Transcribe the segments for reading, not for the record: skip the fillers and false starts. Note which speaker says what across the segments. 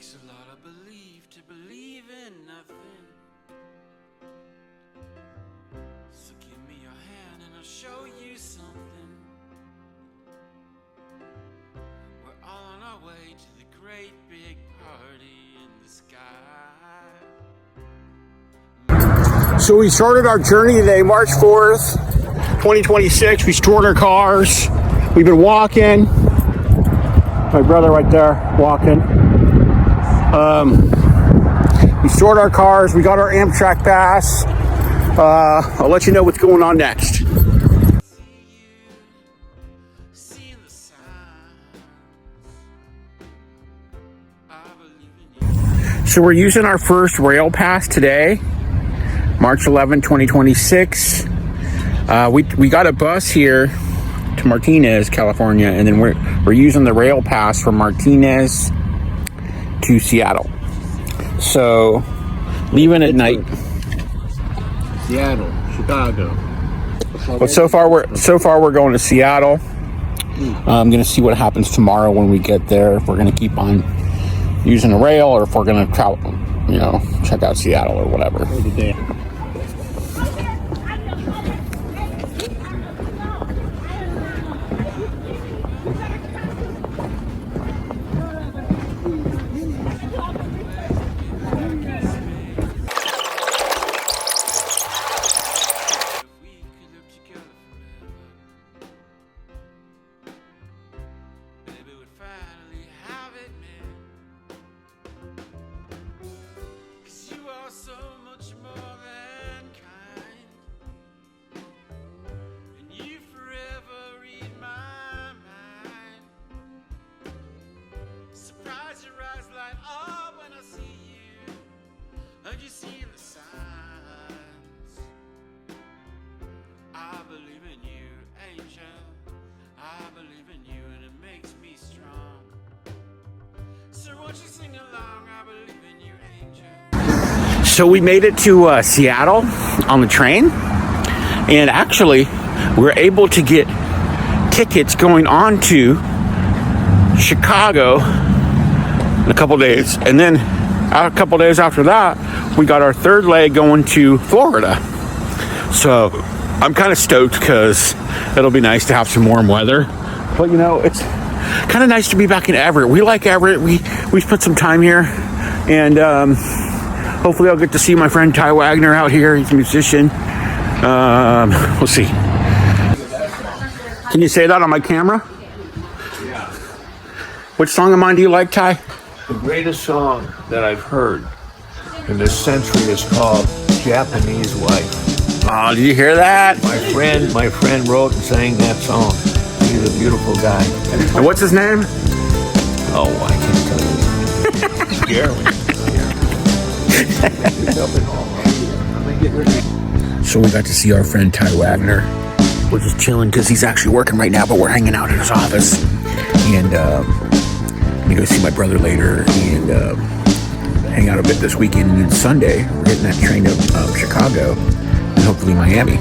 Speaker 1: takes a lot of belief to believe in nothing. So give me your hand and I'll show you something. We're all on our way to the great big party in the sky.
Speaker 2: So we started our journey today, March 4th, 2026. We stored our cars. We've been walking. My brother right there walking. We stored our cars. We got our Amtrak pass. I'll let you know what's going on next. So we're using our first rail pass today, March 11, 2026. We got a bus here to Martinez, California, and then we're using the rail pass from Martinez to Seattle. So leaving at night.
Speaker 3: Seattle, Chicago.
Speaker 2: But so far we're going to Seattle. I'm gonna see what happens tomorrow when we get there. If we're gonna keep on using the rail or if we're gonna travel, check out Seattle or whatever.
Speaker 1: You see in the signs, I believe in you, angel. I believe in you, and it makes me strong. So won't you sing along? I believe in you, angel.
Speaker 2: So we made it to Seattle on the train, and actually we're able to get tickets going on to Chicago in a couple days, and then a couple days after that we got our third leg going to Florida. So I'm kind of stoked because it'll be nice to have some warm weather, but it's kind of nice to be back in Everett. We like Everett. We spent some time here, and hopefully I'll get to see my friend Ty Wagner out here. He's a musician. We'll see. Can you say that on my camera?
Speaker 3: Yeah.
Speaker 2: Which song of mine do you like, Ty?
Speaker 3: The greatest song that I've heard in this century is called Japanese Wife.
Speaker 2: Oh, did you hear that?
Speaker 3: My friend wrote and sang that song. He's a beautiful guy.
Speaker 2: And what's his name?
Speaker 3: Oh, I can't tell you. Jeremy.
Speaker 2: So we got to see our friend Ty Wagner. We're just chilling because he's actually working right now, but we're hanging out in his office. And I'm gonna go see my brother later and hang out a bit this weekend. And then Sunday, we're getting that train to Chicago and hopefully Miami.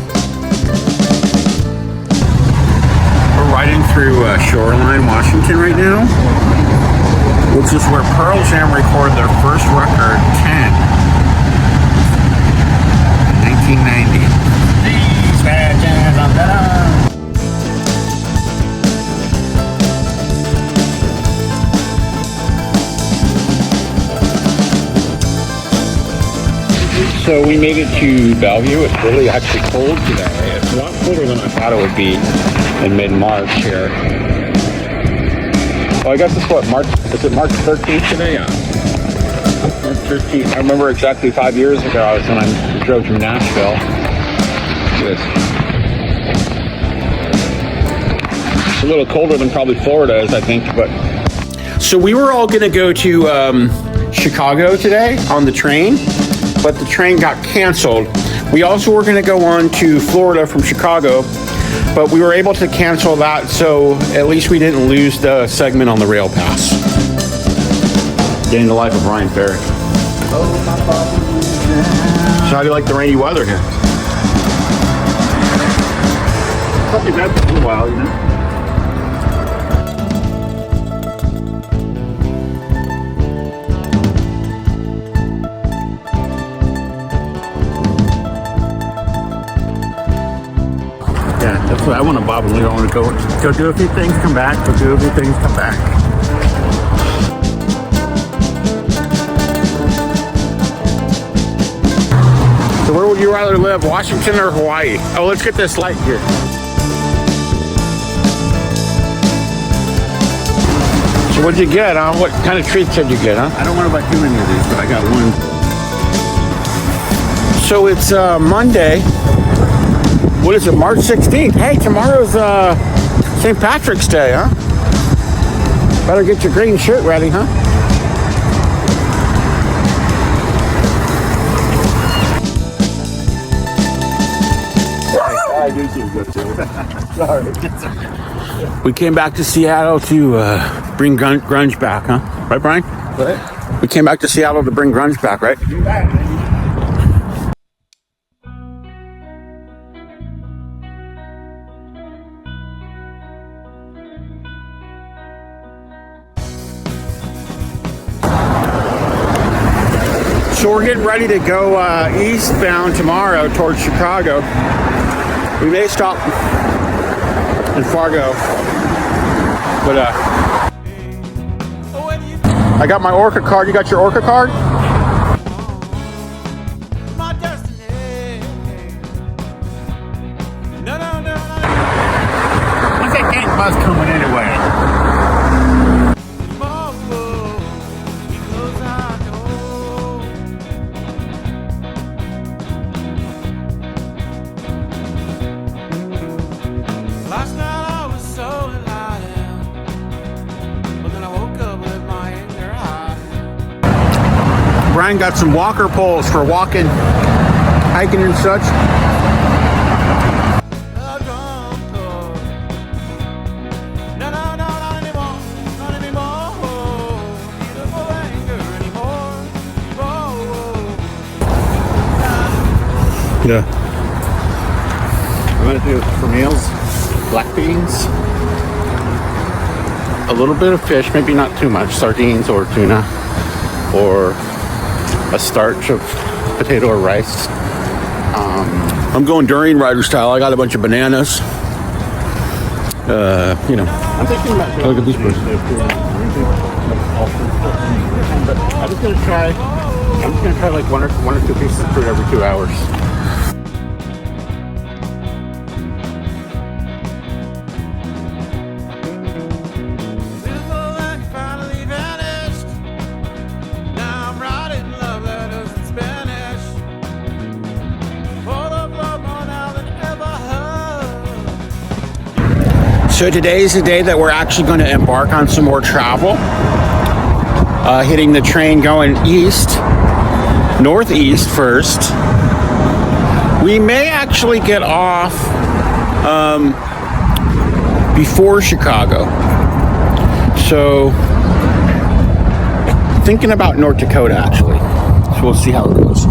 Speaker 2: We're riding through Shoreline, Washington right now, which is where Pearl Jam recorded their first record, 10, in 1990. These bad jams on that. So we made it to Bellevue. It's really actually cold today. It's a lot colder than I thought it would be in mid-March here. Well, I guess it's is it March 13th today? Yeah. March 13th. I remember exactly 5 years ago when I drove from Nashville. It's a little colder than probably Florida is, I think. But so we were all going to go to Chicago today on the train, but the train got canceled. We also were going to go on to Florida from Chicago, but we were able to cancel that, so at least we didn't lose the segment on the rail pass. Getting the life of Brian Ferry. So how do you like the rainy weather here? It's not too bad for a while, Actually, I want to bob and weave. I want to go do a few things, come back, go do a few things, come back. So where would you rather live, Washington or Hawaii? Oh, let's get this light here. So what'd you get, huh? What kind of treats did you get, huh? I don't want to buy too many of these, but I got one. So it's Monday. What is it, March 16th? Hey, tomorrow's St. Patrick's Day, huh? Better get your green shirt ready, huh?
Speaker 3: I do seem good too. Sorry.
Speaker 2: We came back to Seattle to bring grunge back, huh? Right, Brian?
Speaker 3: What?
Speaker 2: We came back to Seattle to bring grunge back, right? So we're getting ready to go eastbound tomorrow towards Chicago. We may stop in Fargo, but I got my Orca card. You got your Orca card?
Speaker 1: My destiny. No, no, no, no.
Speaker 2: When's that gang bus coming anyway?
Speaker 1: Last night I was so enlightened, but then I woke up with my anger high.
Speaker 2: Brian got some walker poles for walking, hiking and such.
Speaker 1: No, no, no, not anymore, not anymore. Beautiful anger anymore.
Speaker 2: Yeah. I'm gonna do for meals, black beans, a little bit of fish, maybe not too much, sardines or tuna, or a starch of potato or rice. I'm going durian rider style. I got a bunch of bananas. You know, I'm thinking about look at these birds. But I'm just gonna try like one or two pieces of fruit every 2 hours.
Speaker 1: Beautiful anger finally vanished. Now I'm writing love letters in Spanish. Full of love more now than ever heard.
Speaker 2: So today is the day that we're actually going to embark on some more travel. Hitting the train going east, northeast first. We may actually get off before Chicago. So thinking about North Dakota actually. So we'll see how it goes.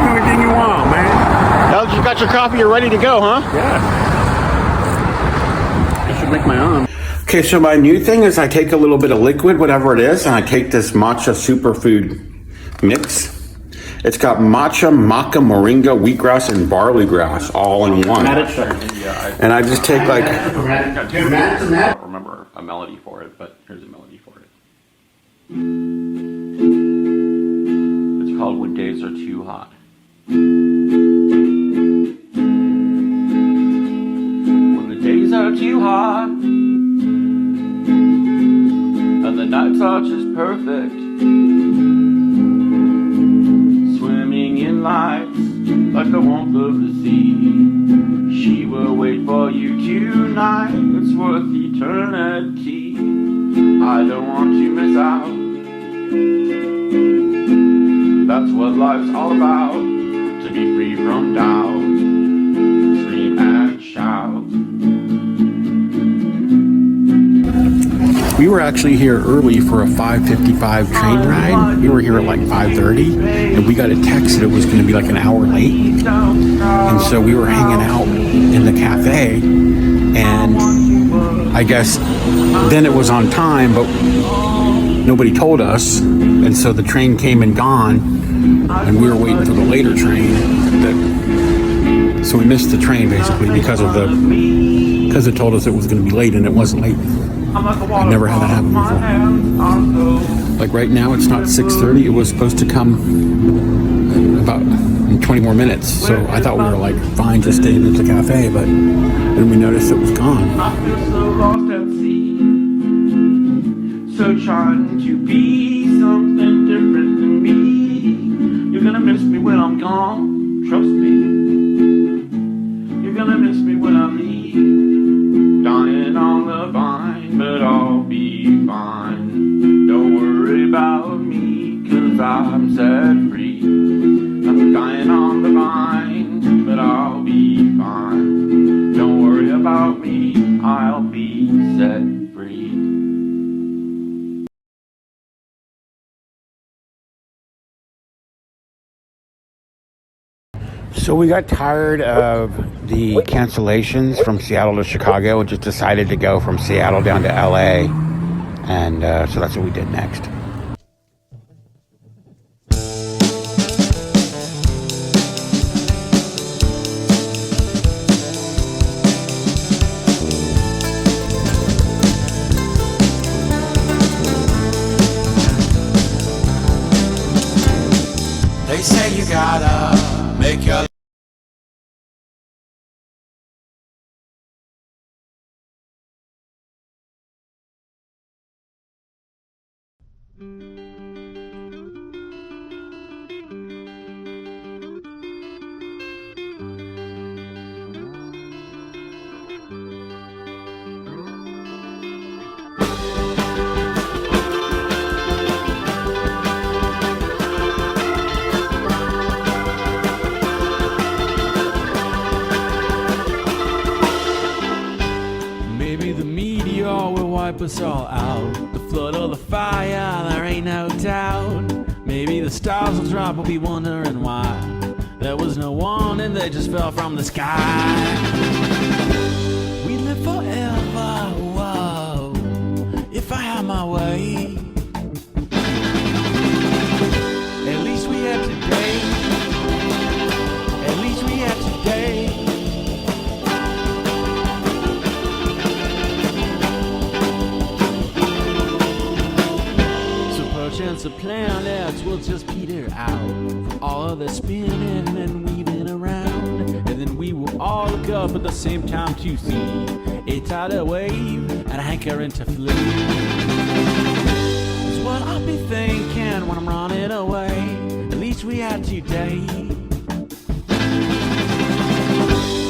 Speaker 3: Anything you want, man.
Speaker 2: Now that you got your coffee, you're ready to go, huh?
Speaker 3: Yeah.
Speaker 2: I should make my own. Okay, so my new thing is I take a little bit of liquid, whatever it is, and I take this matcha superfood mix. It's got matcha, maca, moringa, wheatgrass, and barley grass all in one. And I just take like...
Speaker 4: I don't remember a melody for it, but here's a melody for it. It's called When Days Are Too Hot. When the days are too hot and the nights are just perfect, swimming in lights like the warmth of the sea, she will wait for you tonight. It's worth eternity. I don't want to miss out. That's what life's all about. To be free from doubt. Scream and shout.
Speaker 2: We were actually here early for a 5:55 train ride. We were here at like 5:30, and we got a text that it was going to be like an hour late. And so we were hanging out in the cafe, and I guess then it was on time, but nobody told us, and so the train came and gone, and we were waiting for the later train. So we missed the train basically because it told us it was going to be late, and it wasn't late. I've never had that happen before. Like right now, it's not 6:30. It was supposed to come about in 20 more minutes. So I thought we were like fine, just staying at the cafe, but then we noticed it was gone.
Speaker 4: I feel so lost at sea, so trying to be something different than me. You're gonna miss me when I'm gone, trust me. You're gonna miss me when I leave, dying on the vine, but I'll be fine. Don't worry about me, 'cause I'm set free. I'm dying on the vine, but I'll be fine. Don't worry about me, I'll be set free.
Speaker 2: So we got tired of the cancellations from Seattle to Chicago and just decided to go from Seattle down to LA. And so that's what we did next.
Speaker 1: They say you gotta make your
Speaker 5: Maybe the meteor will wipe us all out. The flood or the fire, there ain't no doubt. Maybe the stars will drop, we'll be wondering why. There was no warning, they just fell from the sky. We live forever, whoa, if I had my way. At least we had today. At least we had today. Chance of planets will just peter out from all of the spinning and weaving around, and then we will all look up at the same time to see a tidal wave and a hankering to flee. Is what I'll be thinking when I'm running away. At least we had today.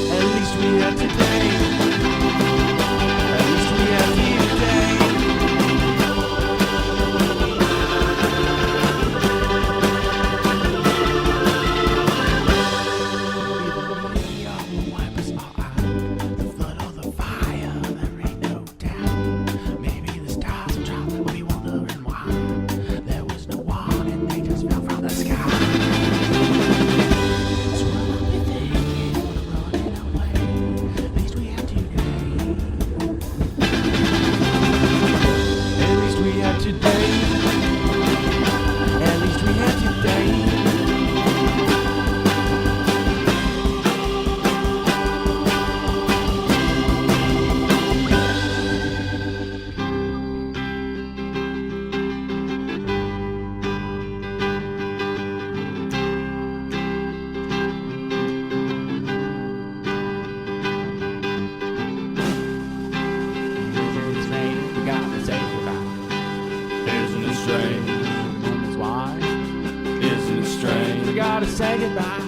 Speaker 5: At least we had today. At least we had today. Gotta say goodbye.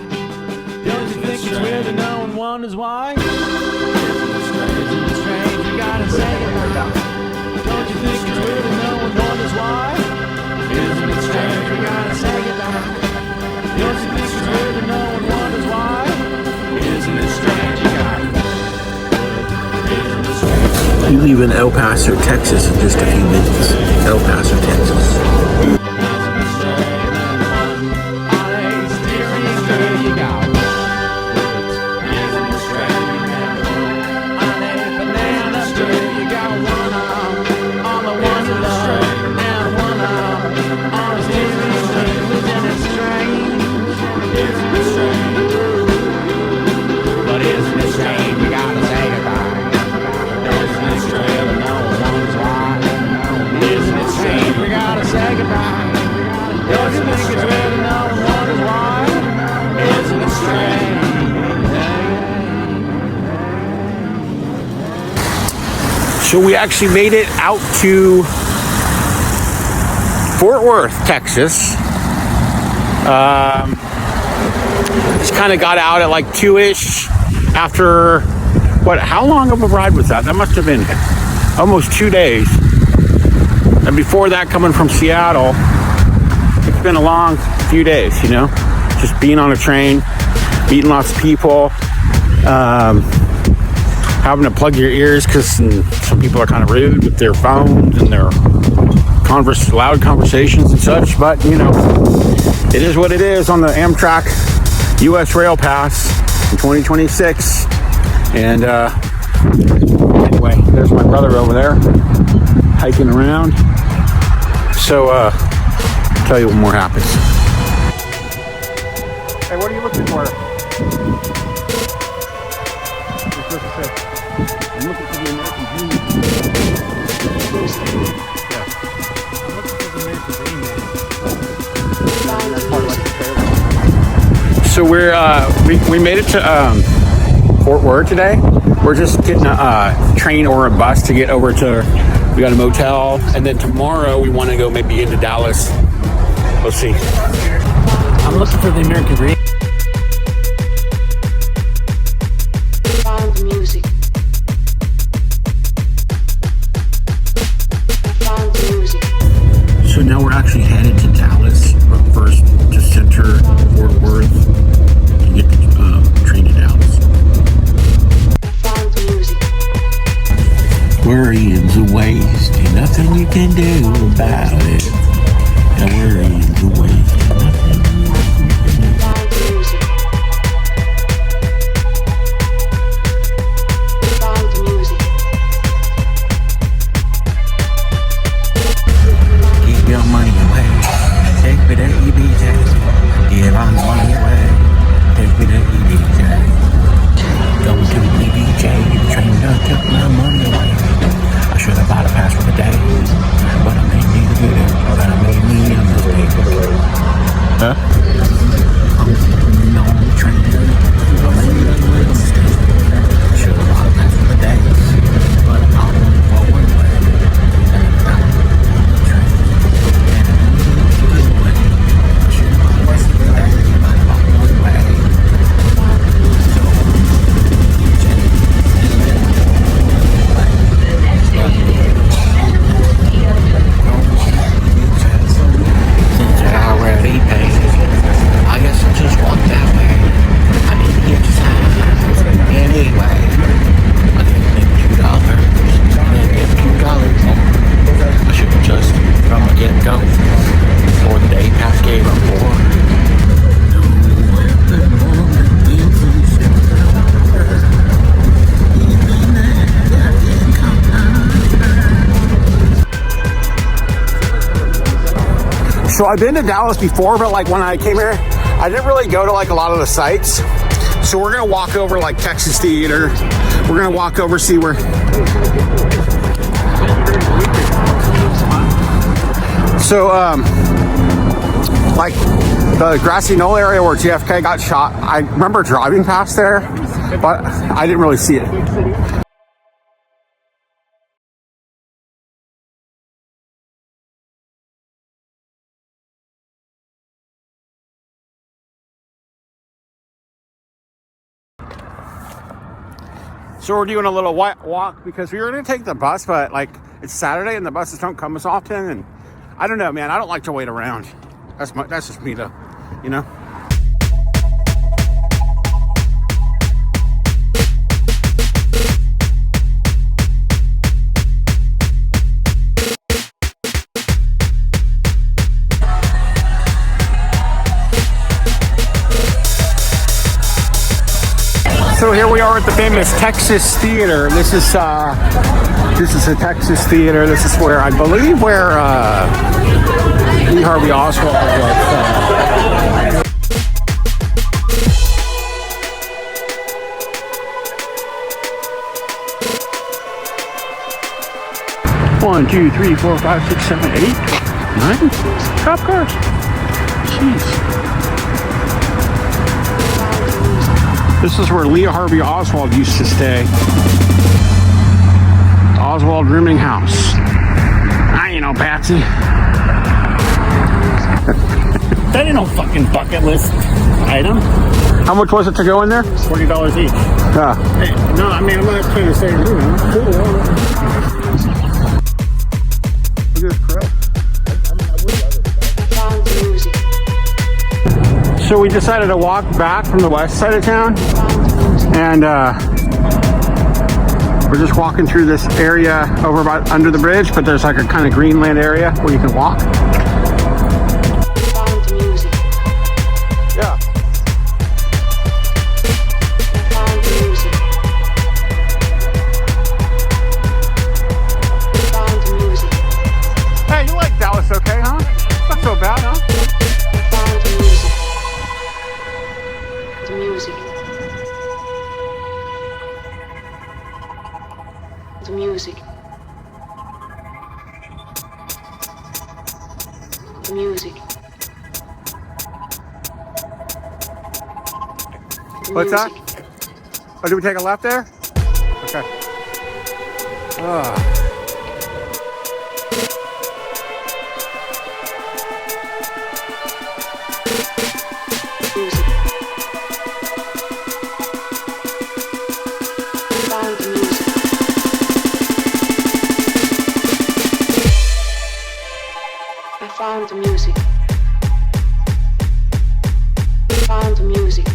Speaker 5: Don't you think it's weird to know and wonders why? Isn't it strange? You gotta say goodbye. Don't you think it's weird to know and wonders why? Isn't it strange? You gotta say goodbye. Don't you think it's weird to know and wonders why? Isn't it strange? You gotta. Isn't it strange?
Speaker 3: We leave in El Paso, Texas in just a few minutes. El Paso, Texas.
Speaker 5: You got
Speaker 2: So we actually made it out to Fort Worth, Texas. Just kind of got out at like 2-ish after, how long of a ride was that? That must have been almost 2 days. And before that, coming from Seattle, it's been a long few days, you know? Just being on a train, meeting lots of people, having to plug your ears because some people are kind of rude with their phones and their loud conversations and such. But, you know, it is what it is on the Amtrak U.S. Rail Pass in 2026. And anyway, there's my brother over there hiking around. So, I'll tell you what more happens. Hey, what are you looking for? I'm looking for the American Dream. Yeah. I'm looking for the American Dream. So we made it to Fort Worth today. We're just getting a train or a bus to get over to. We got a motel, and then tomorrow we want to go maybe into Dallas. We'll see.
Speaker 5: I'm looking for the American Dream.
Speaker 6: Found the music. Found the music.
Speaker 2: So now we're actually headed to Dallas, but first to center Fort Worth to get the train to Dallas.
Speaker 6: Found the music.
Speaker 2: Worrying's a waste, ain't nothing you can do about it. And worrying's a waste, ain't nothing.
Speaker 6: Found the music. Found the music.
Speaker 2: Keep your money away, take me to EBJ. Give on money away, take me to EBJ. Go to EBJ, train to took my money away. I should have bought a pass for the day, but I made me the good, but I made me a mistake. Huh? No train, I made a little mistake. Should have bought a pass for the day, but I'm on the forward way. And I'm on the train, and I'm on the good way. I should have bought a pass for the day, but I'm on the way. So I've been to Dallas before, but like when I came here, I didn't really go to like a lot of the sites. So we're gonna walk over like Texas Theater. We're gonna walk over, see where. So like the grassy knoll area where JFK got shot, I remember driving past there, but I didn't really see it. So we're doing a little walk because we were going to take the bus, but like it's Saturday and the buses don't come as often. And I don't know, man. I don't like to wait around. That's just me, though. You know. So here we are at the famous Texas Theater. This is a Texas Theater. This is where I believe Lee Harvey Oswald was. 1, 2, 3, 4, 5, 6, 7, 8, 9 cop cars. Jeez. This is where Lee Harvey Oswald used to stay. Oswald Rooming House. I ain't no Patsy.
Speaker 7: That ain't no fucking bucket list item.
Speaker 2: How much was it to go in there?
Speaker 7: $40 each.
Speaker 2: Yeah.
Speaker 7: Hey, no, I mean, I'm not trying to say, cool.
Speaker 2: Look at this crap.
Speaker 6: Found the music.
Speaker 2: So we decided to walk back from the west side of town, and we're just walking through this area over about under the bridge, but there's like a kind of greenland area where you can walk.
Speaker 6: Found the music.
Speaker 2: Yeah.
Speaker 6: Found the music. Found the music.
Speaker 2: Hey, you like Dallas, okay, huh? Not so bad, huh?
Speaker 6: Found the music. The music. The music. The music. The
Speaker 2: What's that?
Speaker 6: music.
Speaker 2: Oh, did we take a left there? Okay.
Speaker 6: Music. Found the music. I found the music. Found the music.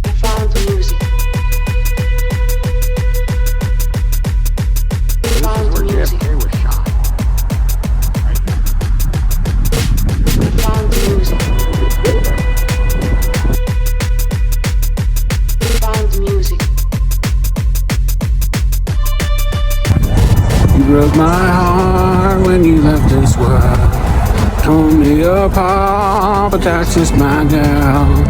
Speaker 6: I found the music. Found the music.
Speaker 2: JFK was shot.
Speaker 6: Found the music. Found the music.
Speaker 2: You broke my heart when you left this world. Tore me apart, but that's just my girl.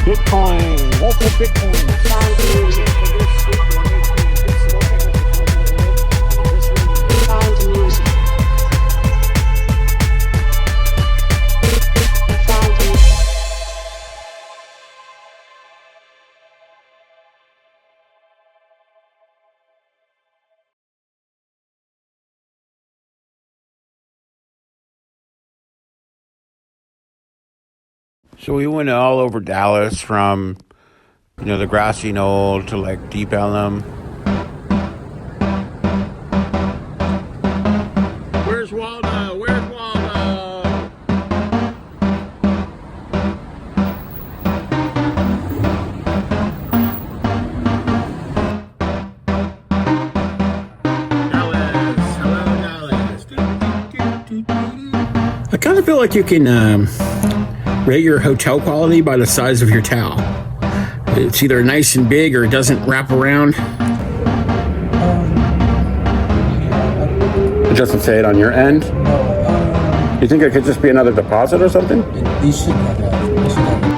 Speaker 7: Bitcoin. What's the Bitcoin?
Speaker 6: Found the music. Found the music. Found the music.
Speaker 2: So we went all over Dallas from, the grassy knoll to like Deep Ellum. Where's Waldo? Where's Waldo? Dallas. Hello, Dallas. I kind of feel like you can rate your hotel quality by the size of your towel. It's either nice and big or it doesn't wrap around. It doesn't say it on your end? You think it could just be another deposit or something?
Speaker 8: These should have that. These should have that.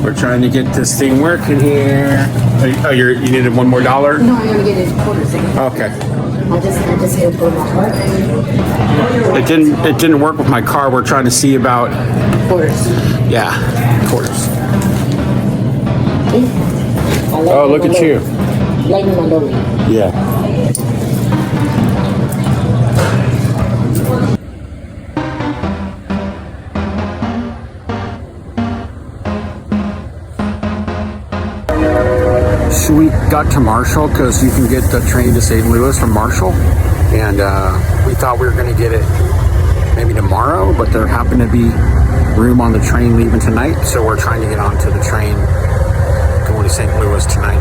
Speaker 2: We're trying to get this thing working here. Oh, you needed one more dollar?
Speaker 9: No, I'm gonna get his quarters again.
Speaker 2: Okay.
Speaker 9: I just hit pull my card.
Speaker 2: It didn't work with my car. We're trying to see about,
Speaker 9: Quarters.
Speaker 2: yeah, quarters. Oh, look at you.
Speaker 9: Lighten my load.
Speaker 2: Yeah. So we got to Marshall because you can get the train to St. Louis from Marshall, and we thought we were going to get it maybe tomorrow, but there happened to be room on the train leaving tonight, so we're trying to get onto the train going to St. Louis tonight.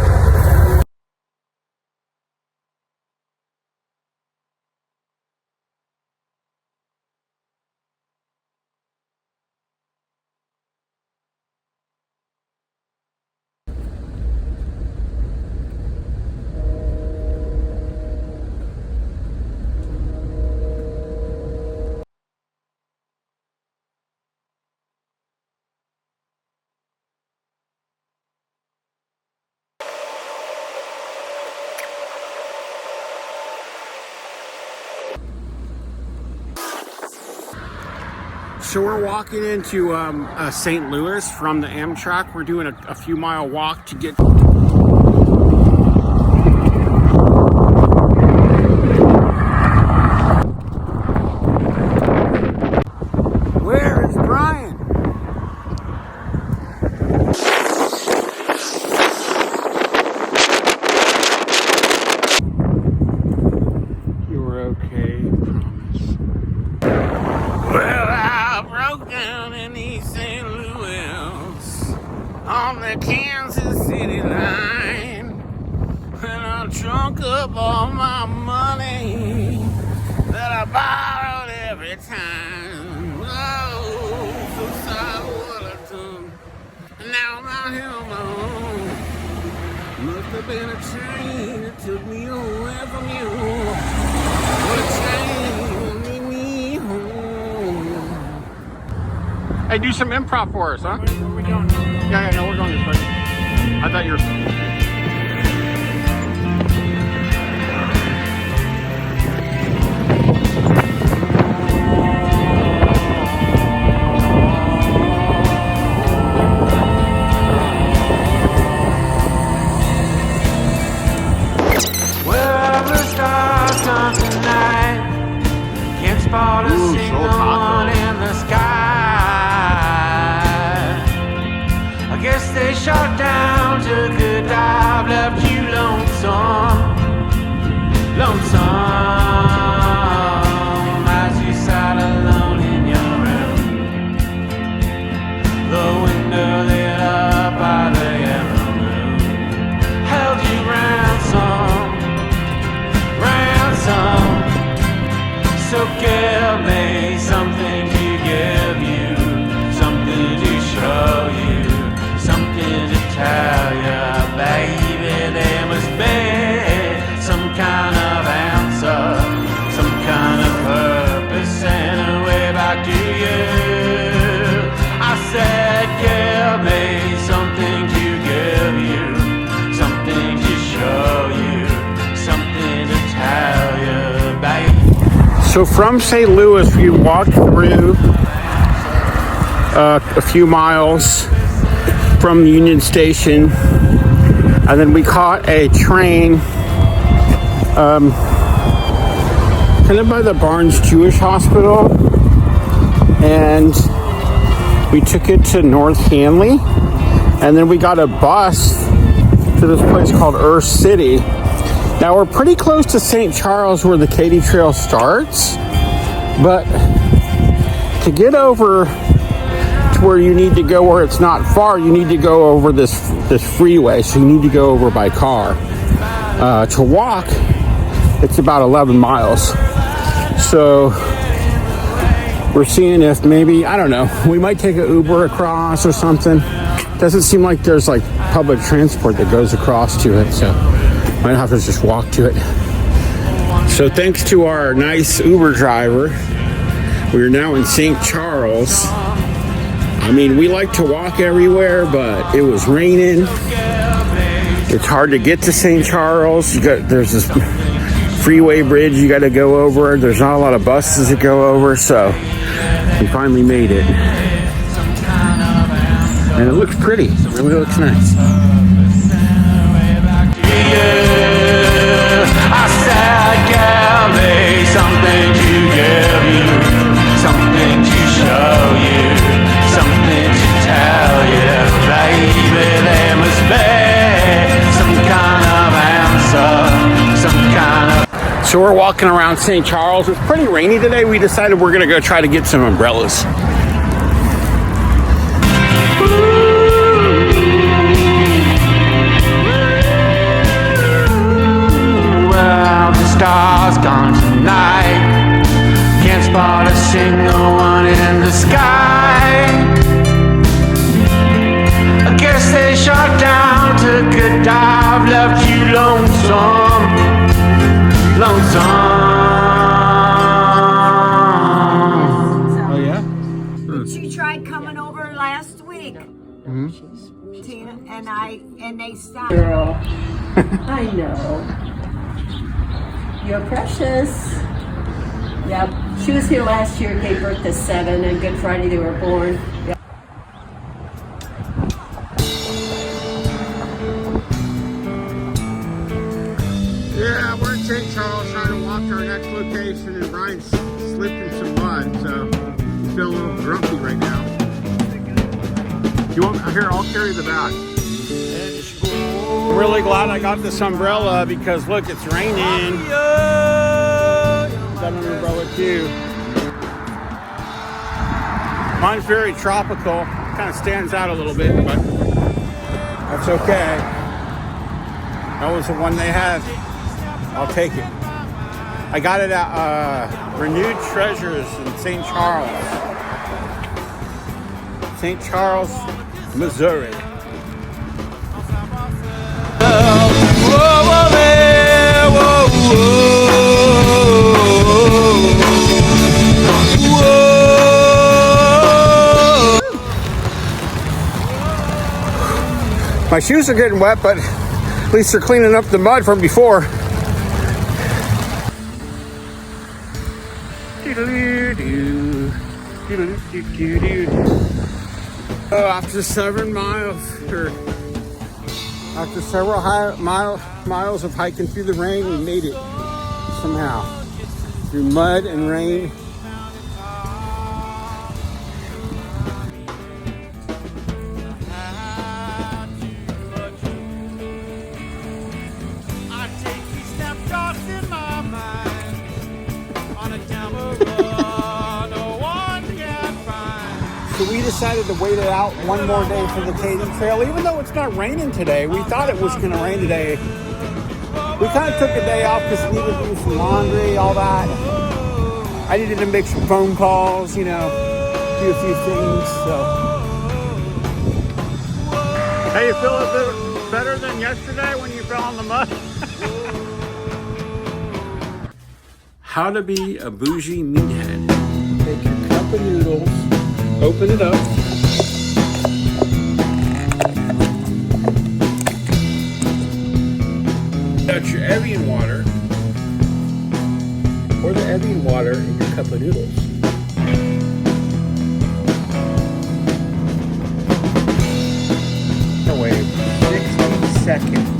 Speaker 2: So we're walking into St. Louis from the Amtrak. We're doing a few mile walk to get. Where is Brian? You're okay, promise. Well, I broke down in East St. Louis on the Kansas City line, and I drunk up all my money that I borrowed every time. Oh, so sorry what I've done. And now I'm out here on my own. Must have been a train that took me away from you. What a train will lead me home. Hey, do some improv for us, huh?
Speaker 5: Where are we going?
Speaker 2: Yeah, no, we're going this way. I thought you were.
Speaker 1: Wherever stars come tonight, can't spot a single one in the sky. I guess they shot down, took a dive, left you lonesome, lonesome, as you sat alone in your room. The window lit up by the yellow moon held you ransom, ransom. So give me something to give you, something to show you, something to tell you, baby. There must be some kind of answer, some kind of purpose, and a way back to you. I said, give me something to give you, something to show you, something to tell you, baby.
Speaker 2: So from St. Louis, we walked through a few miles from the Union Station, and then we caught a train kind of by the Barnes Jewish Hospital, and we took it to North Hanley, and then we got a bus to this place called Earth City. Now we're pretty close to St. Charles where the Katy Trail starts, but to get over to where you need to go where it's not far, you need to go over this freeway, so you need to go over by car. To walk, it's about 11 miles. So we're seeing if maybe, I don't know, we might take an Uber across or something. Doesn't seem like there's like public transport that goes across to it, so might have to just walk to it. So thanks to our nice Uber driver, we are now in St. Charles. I mean, we like to walk everywhere, but it was raining. It's hard to get to St. Charles. There's this freeway bridge you got to go over. There's not a lot of buses that go over, so we finally made it. And it looks pretty. It really looks nice.
Speaker 1: I said, give me something to give you, something to show you, something to tell you, baby. There must be some kind of answer, some kind of.
Speaker 2: So we're walking around St. Charles. It's pretty rainy today. We decided we're going to go try to get some umbrellas.
Speaker 1: Well, the stars gone tonight, can't spot a single one in the sky. I guess they shot down, took a dive, left you lonesome, lonesome.
Speaker 2: Oh, yeah?
Speaker 10: She tried coming over last week. Tina and they stopped.
Speaker 11: Girl, I know. You're precious. Yep. She was here last year, gave birth to 7, and Good Friday they were born. Yeah.
Speaker 2: Yeah, we're in St. Charles trying to walk to our next location, and Brian's slipped in some mud, so he's feeling a little grumpy right now. You want here? I'll carry the bag. I'm really glad I got this umbrella because look, it's raining. Got an umbrella too. Mine's very tropical. Kind of stands out a little bit, but that's okay. That was the one they had. I'll take it. I got it at Renewed Treasures in St. Charles. St. Charles, Missouri. My shoes are getting wet, but at least they're cleaning up the mud from before. After 7 miles, or after several miles of hiking through the rain, we made it somehow through mud and rain. So we decided to wait it out one more day for the Katy Trail, even though it's not raining today. We thought it was going to rain today. We kind of took a day off because we needed to do some laundry, all that. I needed to make some phone calls, you know, do a few things. So, hey, you feel a bit better than yesterday when you fell in the mud? How to be a bougie meathead. Take your cup of noodles. Open it up. That's your Evian water. Pour the Evian water in your cup of noodles. Wait 60 seconds.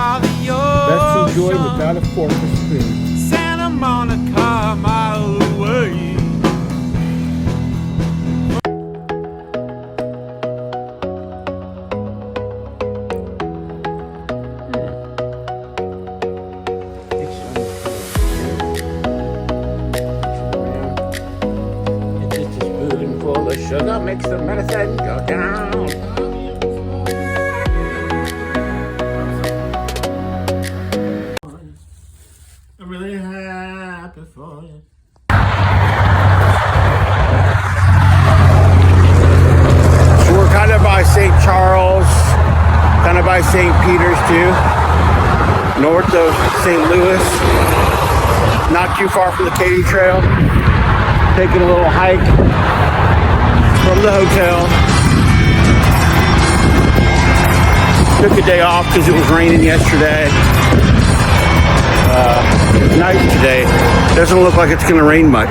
Speaker 2: Best enjoyed without a fork or spoon.
Speaker 1: Santa Monica, mile away.
Speaker 2: It's just a spoonful of sugar makes the medicine go down. I'm really happy for you. So we're kind of by St. Charles, kind of by St. Peter's too, north of St. Louis, not too far from the Katy Trail. Taking a little hike from the hotel. Took a day off because it was raining yesterday. It's nice today. Doesn't look like it's going to rain much.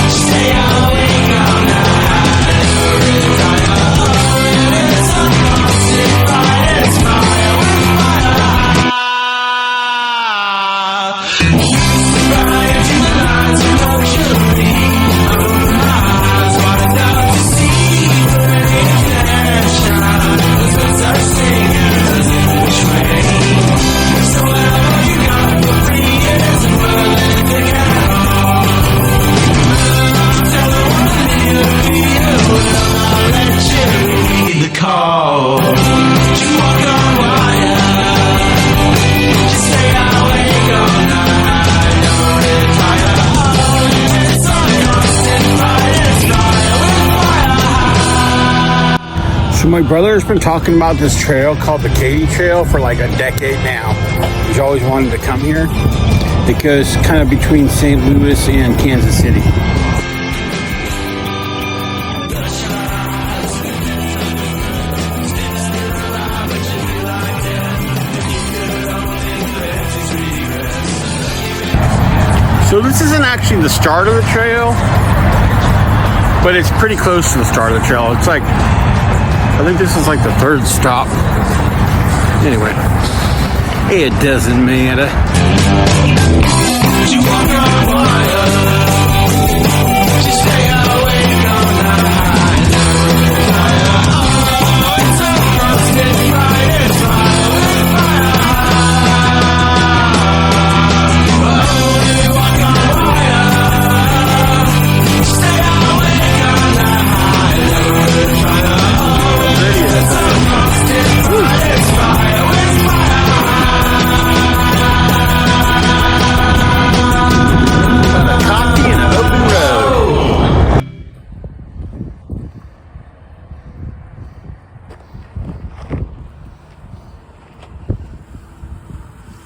Speaker 1: Stay awake all night.
Speaker 2: my brother's been talking about this trail called the Katy Trail for like a decade now. He's always wanted to come here. It goes kind of between St. Louis and Kansas City. So this isn't actually the start of the trail, but it's pretty close to the start of the trail. It's like, I think this is like the third stop. Anyway, it doesn't matter.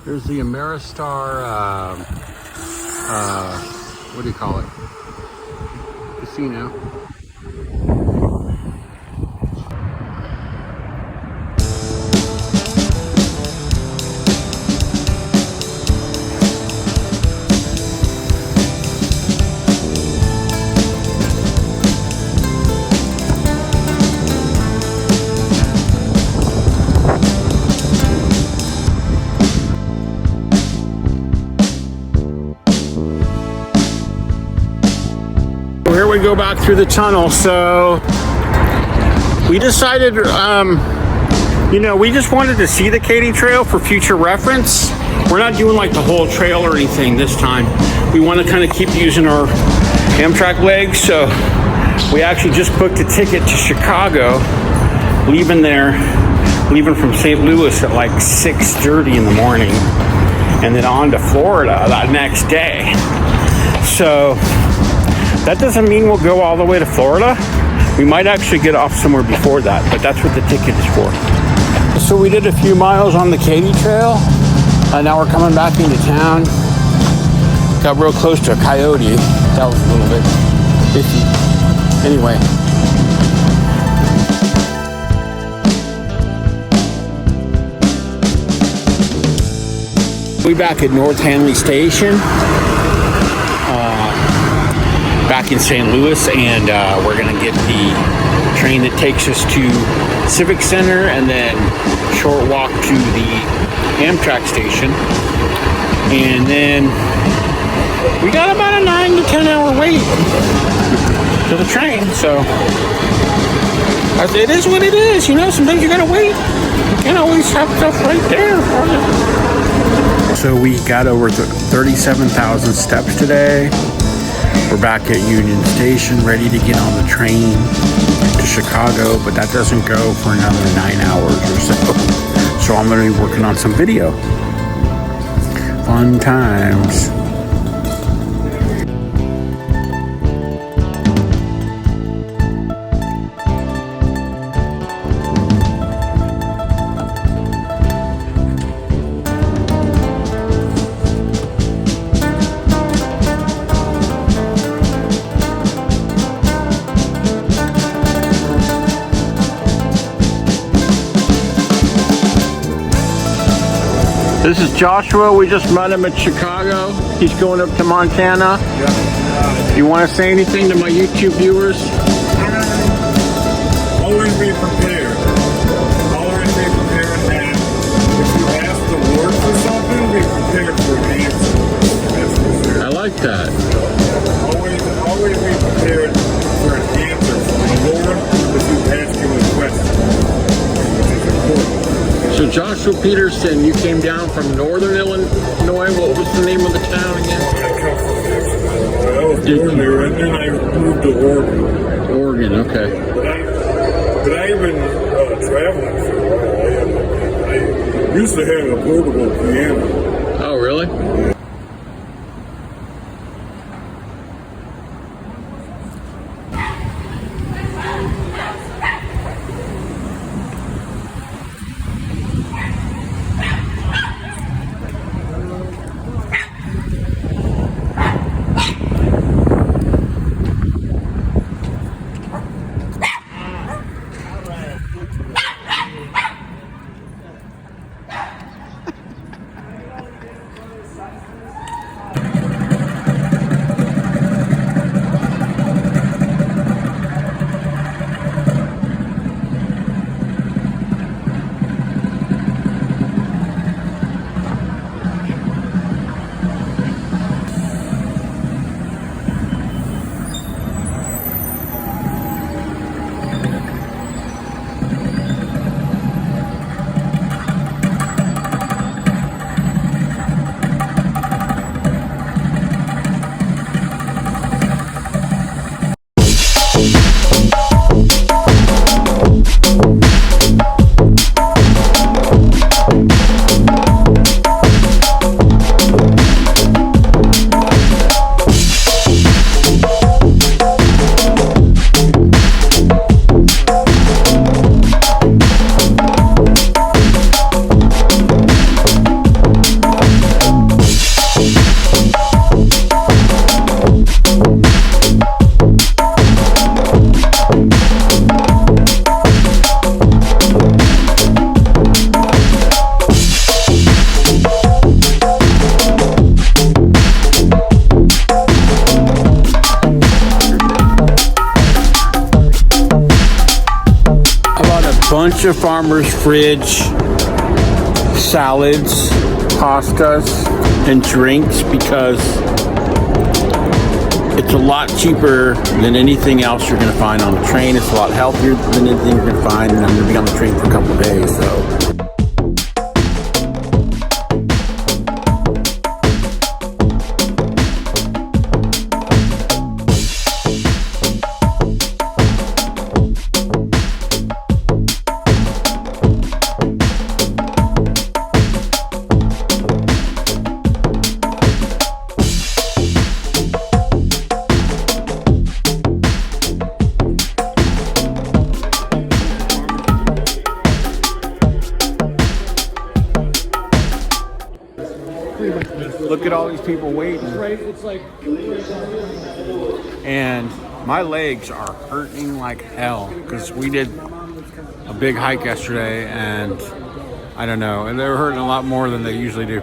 Speaker 2: There's the Ameristar, what do you call it? Casino. Here we go back through the tunnel. So we decided, you know, we just wanted to see the Katy Trail for future reference. We're not doing like the whole trail or anything this time. We want to kind of keep using our Amtrak legs. So we actually just booked a ticket to Chicago, leaving from St. Louis at like 6:30 in the morning, and then on to Florida that next day. So that doesn't mean we'll go all the way to Florida. We might actually get off somewhere before that, but that's what the ticket is for. So we did a few miles on the Katy Trail, and now we're coming back into town. Got real close to a coyote. That was a little bit iffy. Anyway. We're back at North Hanley Station. Back in St. Louis, and we're gonna get the train that takes us to Civic Center, and then short walk to the Amtrak station, and then we got about a 9 to 10 hour wait to the train. So it is what it is, you know. Sometimes you gotta wait. You can't always have stuff right there. So we got over 37,000 steps today. We're back at Union Station, ready to get on the train to Chicago, but that doesn't go for another 9 hours or so. So I'm going to be working on some video. Fun times. This is Joshua. We just met him at Chicago. He's going up to Montana. You want to say anything to my YouTube viewers?
Speaker 12: Always be prepared. Always be prepared that if you ask the Lord for something, be prepared for an answer. That's for sure.
Speaker 2: I like that.
Speaker 12: Always be prepared for an answer from the Lord if you ask him a question, which is important.
Speaker 2: So Joshua Peterson, you came down from Northern Illinois. What was the name of the town again?
Speaker 12: I come from Nashville. I was born there, and then I moved to Oregon.
Speaker 2: Oregon, okay.
Speaker 12: But I've been traveling for a while. I used to have a portable piano.
Speaker 2: Oh, really? Bunch of Farmer's Fridge salads, pastas, and drinks because it's a lot cheaper than anything else you're going to find on the train. It's a lot healthier than anything you're going to find, and I'm going to be on the train for a couple of days, so. Look at all these people waiting. And my legs are hurting like hell because we did a big hike yesterday, and I don't know, and they were hurting a lot more than they usually do.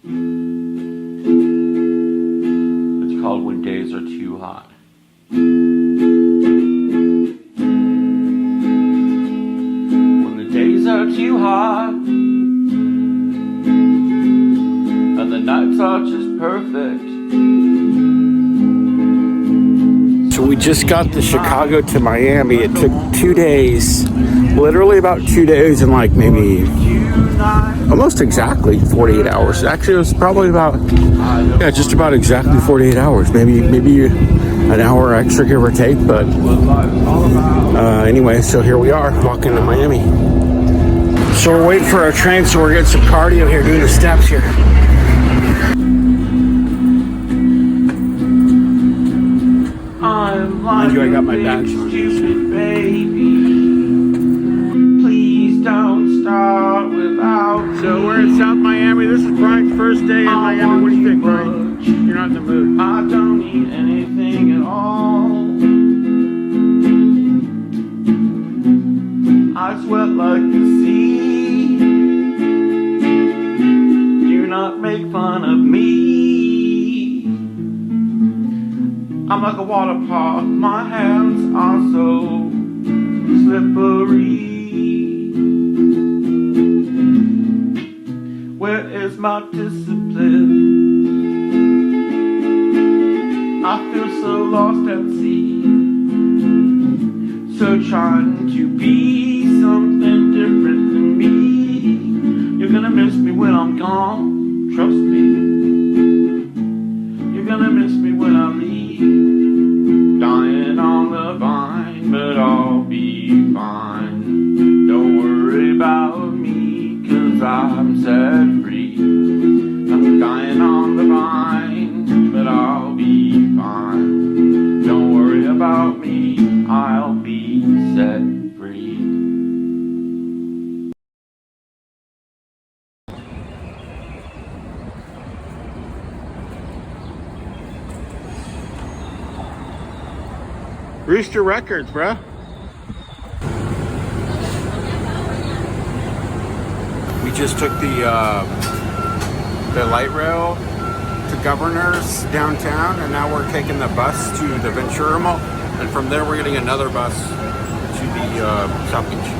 Speaker 4: It's called When Days Are Too Hot. When the days are too hot and the nights are just perfect.
Speaker 2: So we just got to Chicago to Miami. It took 2 days, literally about 2 days and like maybe almost exactly 48 hours. Actually, it was probably about, yeah, just about exactly 48 hours. Maybe an hour extra, give or take. But anyway, so here we are walking to Miami. So we're waiting for our train, so we're getting some cardio here, doing the steps here. Mind you, I got my badge.
Speaker 4: Stupid baby, please don't start without me.
Speaker 2: So we're in South Miami. This is Brian's first day in Miami. What do you think, Brian? You're not in the mood.
Speaker 4: I don't need anything at all. I sweat like the sea. Do not make fun of me. I'm like a water park, my hands are so slippery. Where is my discipline? I feel so lost at sea, so trying to be something different than me. You're gonna miss me when I'm gone, trust me. You're gonna miss me when I leave. Dying on the vine, but I'll be fine. Don't worry about me, 'cause I'm set free. I'm dying on the vine, but I'll be fine. Don't worry about me, I'll be set free.
Speaker 2: Rooster Records, bruh. We just took the light rail to Governor's downtown, and now we're taking the bus to the Ventura Mall, and from there we're getting another bus to the South Beach.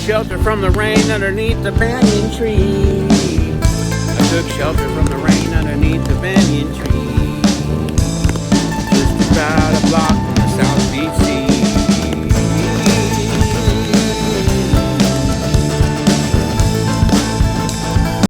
Speaker 2: Shelter from the rain underneath the banyan tree. I took shelter from the rain underneath the banyan tree.